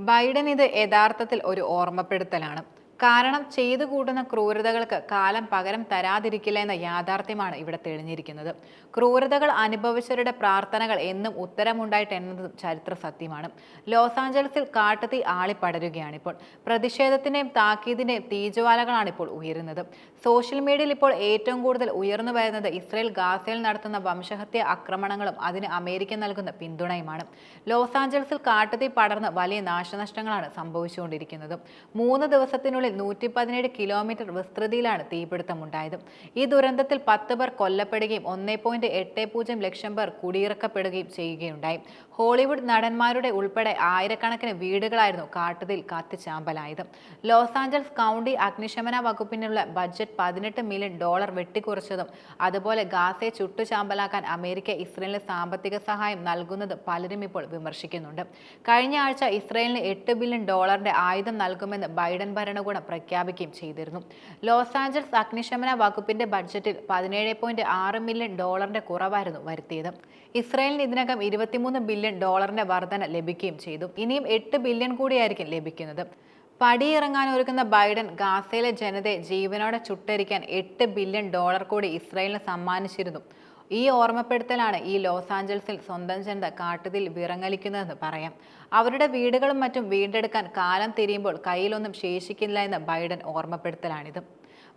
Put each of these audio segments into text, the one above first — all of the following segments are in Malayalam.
ബൈഡൻ ഇത് യഥാർത്ഥത്തിൽ ഒരു ഓർമ്മപ്പെടുത്തലാണ്. കാരണം ചെയ്തു കൂട്ടുന്ന ക്രൂരതകൾക്ക് കാലം പകരം തരാതിരിക്കില്ല എന്ന യാഥാർത്ഥ്യമാണ് ഇവിടെ തെളിഞ്ഞിരിക്കുന്നത്. ക്രൂരതകൾ അനുഭവിച്ചവരുടെ പ്രാർത്ഥനകൾ എന്നും ഉത്തരമുണ്ടായിട്ടെന്നതും ചരിത്ര സത്യമാണ്. ലോസ് ആഞ്ചലസിൽ കാട്ടുതീ ആളിപ്പടരുകയാണിപ്പോൾ. പ്രതിഷേധത്തിന്റെയും താക്കീതിന്റെയും തീജ്വാലകളാണിപ്പോൾ ഉയരുന്നത്. സോഷ്യൽ മീഡിയയിൽ ഇപ്പോൾ ഏറ്റവും കൂടുതൽ ഉയർന്നു വരുന്നത് ഇസ്രയേൽ ഗാസയിൽ നടത്തുന്ന വംശഹത്യ ആക്രമണങ്ങളും അതിന് അമേരിക്ക നൽകുന്ന പിന്തുണയുമാണ്. ലോസ് ആഞ്ചലസിൽ കാട്ടുതീ പടർന്ന് വലിയ നാശനഷ്ടങ്ങളാണ് സംഭവിച്ചുകൊണ്ടിരിക്കുന്നത്. 3 ദിവസത്തിനുള്ളിൽ 117 കിലോമീറ്റർ വിസ്തൃതിയിലാണ് തീപിടുത്തമുണ്ടായത്. ഈ ദുരന്തത്തിൽ 10 പേർ കൊല്ലപ്പെടുകയും 1.80 ലക്ഷം പേർ കുടിയിറക്കപ്പെടുകയും ചെയ്യുകയുണ്ടായി. ഹോളിവുഡ് നടന്മാരുടെ ഉൾപ്പെടെ ആയിരക്കണക്കിന് വീടുകളായിരുന്നു കാട്ടുതീയിൽ കത്തിച്ചാമ്പലായത്. ലോസ് ആഞ്ചലസ് കൗണ്ടി അഗ്നിശമന വകുപ്പിനുള്ള ബഡ്ജറ്റ് $18 മില്യൺ വെട്ടിക്കുറച്ചതും അതുപോലെ ഗാസയെ ചുട്ടുചാമ്പലാക്കാൻ അമേരിക്ക ഇസ്രയേലിന് സാമ്പത്തിക സഹായം നൽകുന്നത് പലരും ഇപ്പോൾ വിമർശിക്കുന്നുണ്ട്. കഴിഞ്ഞ ആഴ്ച ഇസ്രയേലിന് $8 ബില്യൺ ആയുധം നൽകുമെന്ന് ബൈഡൻ ഭരണകൂടം പ്രഖ്യാപിക്കുകയും ചെയ്തിരുന്നു. ലോസ് ആഞ്ചലസ് അഗ്നിശമന വകുപ്പിന്റെ ബഡ്ജറ്റിൽ $17.6 മില്യൺ കുറവായിരുന്നു വരുത്തിയത്. ഇസ്രയേലിന് ഇതിനകം $23 ബില്യൺ വർധന ലഭിക്കുകയും ചെയ്തു. ഇനിയും $8 ബില്യൺ കൂടിയായിരിക്കും ലഭിക്കുന്നത്. പടിയിറങ്ങാനൊരുക്കുന്ന ബൈഡൻ ഗാസയിലെ ജനതയെ ജീവനോടെ ചുട്ടരിക്കാൻ $8 ബില്യൺ കൂടി ഇസ്രയേലിന് സമ്മാനിച്ചിരുന്നു. ഈ ഓർമ്മപ്പെടുത്തലാണ് ഈ ലോസ് ആഞ്ചലസിൽ സ്വന്തം ജനത കാട്ടുതീയിൽ വിറങ്ങലിക്കുന്നതെന്ന് പറയാം. അവരുടെ വീടുകളും മറ്റും വീണ്ടെടുക്കാൻ കാലം തിരിയുമ്പോൾ കയ്യിലൊന്നും ശേഷിക്കില്ല എന്ന ബൈഡൻ ഓർമ്മപ്പെടുത്തലാണിത്.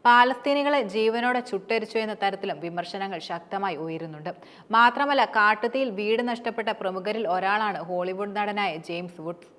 പാലസ്തീനികളെ ജീവനോടെ ചുട്ടരിച്ചു എന്ന തരത്തിലും വിമർശനങ്ങൾ ശക്തമായി ഉയരുന്നുണ്ട്. മാത്രമല്ല, കാട്ടുതീയിൽ വീട് നഷ്ടപ്പെട്ട പ്രമുഖരിൽ ഒരാളാണ് ഹോളിവുഡ് നടനായ ജെയിംസ് വുഡ്സ്.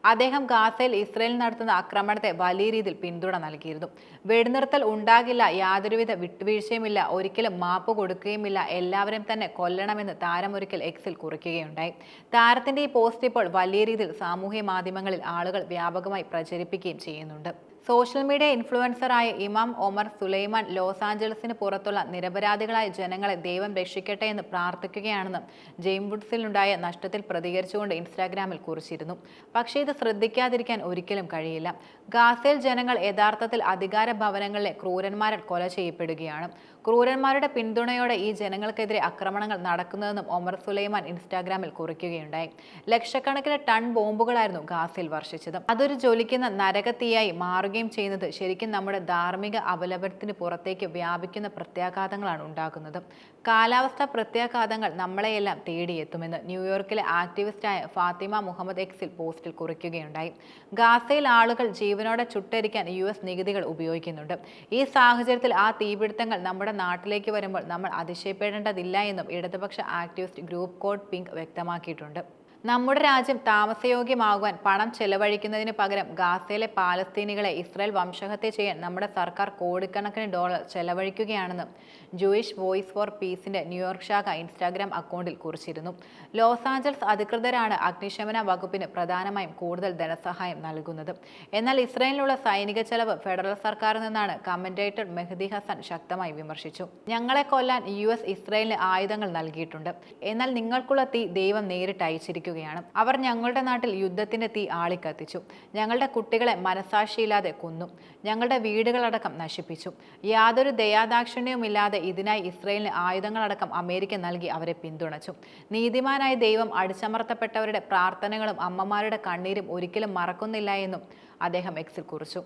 അദ്ദേഹം ഗാസയിൽ ഇസ്രയേൽ നടത്തുന്ന ആക്രമണത്തെ വലിയ രീതിയിൽ പിന്തുണ നൽകിയിരുന്നു. വെടിനിർത്തൽ ഉണ്ടാകില്ല, യാതൊരുവിധ വിട്ടുവീഴ്ചയുമില്ല, ഒരിക്കലും മാപ്പ് കൊടുക്കുകയുമില്ല, എല്ലാവരും തന്നെ കൊല്ലണമെന്ന് താരം ഒരിക്കൽ എക്സിൽ കുറിക്കുകയുണ്ടായി. താരത്തിന്റെ ഈ പോസ്റ്റ് ഇപ്പോൾ വലിയ രീതിയിൽ സാമൂഹ്യ മാധ്യമങ്ങളിൽ ആളുകൾ വ്യാപകമായി പ്രചരിപ്പിക്കുകയും ചെയ്യുന്നുണ്ട്. സോഷ്യൽ മീഡിയ ഇൻഫ്ലുവൻസറായ ഇമാം ഒമർ സുലൈമാൻ ലോസ് ആഞ്ചലസിന് പുറത്തുള്ള നിരപരാധികളായ ജനങ്ങളെ ദൈവം രക്ഷിക്കട്ടെ എന്ന് പ്രാർത്ഥിക്കുകയാണെന്ന് ജെയിംസ് വുഡ്സിലുണ്ടായ നഷ്ടത്തിൽ പ്രതികരിച്ചുകൊണ്ട് ഇൻസ്റ്റാഗ്രാമിൽ കുറിച്ചിരുന്നു. പക്ഷേ ഇത് ശ്രദ്ധിക്കാതിരിക്കാൻ ഒരിക്കലും കഴിയില്ല. ഗാസയിൽ ജനങ്ങൾ യഥാർത്ഥത്തിൽ അധികാര ഭവനങ്ങളിലെ ക്രൂരന്മാരാൽ കൊല ചെയ്യപ്പെടുകയാണ്. ക്രൂരന്മാരുടെ പിന്തുണയോടെ ഈ ജനങ്ങൾക്കെതിരെ ആക്രമണങ്ങൾ നടക്കുന്നതെന്നും ഒമർ സുലൈമാൻ ഇൻസ്റ്റാഗ്രാമിൽ കുറിക്കുകയുണ്ടായി. ലക്ഷക്കണക്കിന് ടൺ ബോംബുകളായിരുന്നു ഗാസയിൽ വർഷിച്ചത്. അതൊരു ജ്വലിക്കുന്ന നരകത്തീയായി മാറുകയും ചെയ്യുന്നത് ശരിക്കും നമ്മുടെ ധാർമ്മിക അപലപനത്തിന് പുറത്തേക്ക് വ്യാപിക്കുന്ന പ്രത്യാഘാതങ്ങളാണ് ഉണ്ടാക്കുന്നത്. കാലാവസ്ഥാ പ്രത്യാഘാതങ്ങൾ നമ്മളെയെല്ലാം തേടിയെത്തുമെന്ന് ന്യൂയോർക്കിലെ ആക്ടിവിസ്റ്റായ ഫാത്തിമ മുഹമ്മദ് എക്സിൽ പോസ്റ്റിൽ കുറിക്കുകയുണ്ടായി. ഗാസയിൽ ആളുകൾ ജീവനോടെ ചുട്ടരിക്കാൻ US നികുതികൾ ഉപയോഗിക്കുന്നുണ്ട്. ഈ സാഹചര്യത്തിൽ ആ തീപിടുത്തങ്ങൾ നമ്മുടെ നാട്ടിലേക്ക് വരുമ്പോൾ നമ്മൾ അതിശയപ്പെടേണ്ടതില്ല എന്നും ഇടതുപക്ഷ ആക്ടിവിസ്റ്റ് ഗ്രൂപ്പ് കോഡ് പിങ്ക് വ്യക്തമാക്കിയിട്ടുണ്ട്. നമ്മുടെ രാജ്യം താമസയോഗ്യമാകുവാൻ പണം ചെലവഴിക്കുന്നതിന് പകരം ഗാസയിലെ പാലസ്തീനികളെ ഇസ്രായേൽ വംശഹത്യ ചെയ്യാൻ നമ്മുടെ സർക്കാർ കോടിക്കണക്കിന് ഡോളർ ചെലവഴിക്കുകയാണെന്ന് ജൂയിഷ് വോയിസ് ഫോർ പീസിന്റെ ന്യൂയോർക്ക് ശാഖ ഇൻസ്റ്റാഗ്രാം അക്കൗണ്ടിൽ കുറിച്ചിരുന്നു. ലോസ് ആഞ്ചലസ് അധികൃതരാണ് അഗ്നിശമന വകുപ്പിന് പ്രധാനമായും കൂടുതൽ ധനസഹായം നൽകുന്നത്. എന്നാൽ ഇസ്രായേലിനുള്ള സൈനിക ചെലവ് ഫെഡറൽ സർക്കാരിൽ നിന്നാണ് കമന്റേറ്റർ മെഹ്ദി ഹസൻ ശക്തമായി വിമർശിച്ചു. ഞങ്ങളെ കൊല്ലാൻ US ഇസ്രായേലിന് ആയുധങ്ങൾ നൽകിയിട്ടുണ്ട്, എന്നാൽ നിങ്ങൾക്കുള്ള തീ ദൈവം നേരിട്ട് അയച്ചിരിക്കും. അവർ ഞങ്ങളുടെ നാട്ടിൽ യുദ്ധത്തിന്റെ തീ ആളിക്കത്തിച്ചു. ഞങ്ങളുടെ കുട്ടികളെ മനസാക്ഷിയില്ലാതെ കൊന്നു. ഞങ്ങളുടെ വീടുകളടക്കം നശിപ്പിച്ചു. യാതൊരു ദയാദാക്ഷിണ്യവുമില്ലാതെ ഇതിനായി ഇസ്രയേലിന് ആയുധങ്ങളടക്കം അമേരിക്ക നൽകി അവരെ പിന്തുണച്ചു. നീതിമാനായ ദൈവം അടിച്ചമർത്തപ്പെട്ടവരുടെ പ്രാർത്ഥനകളും അമ്മമാരുടെ കണ്ണീരും ഒരിക്കലും മറക്കുന്നില്ല എന്നും അദ്ദേഹം എക്സിൽ കുറിച്ചു.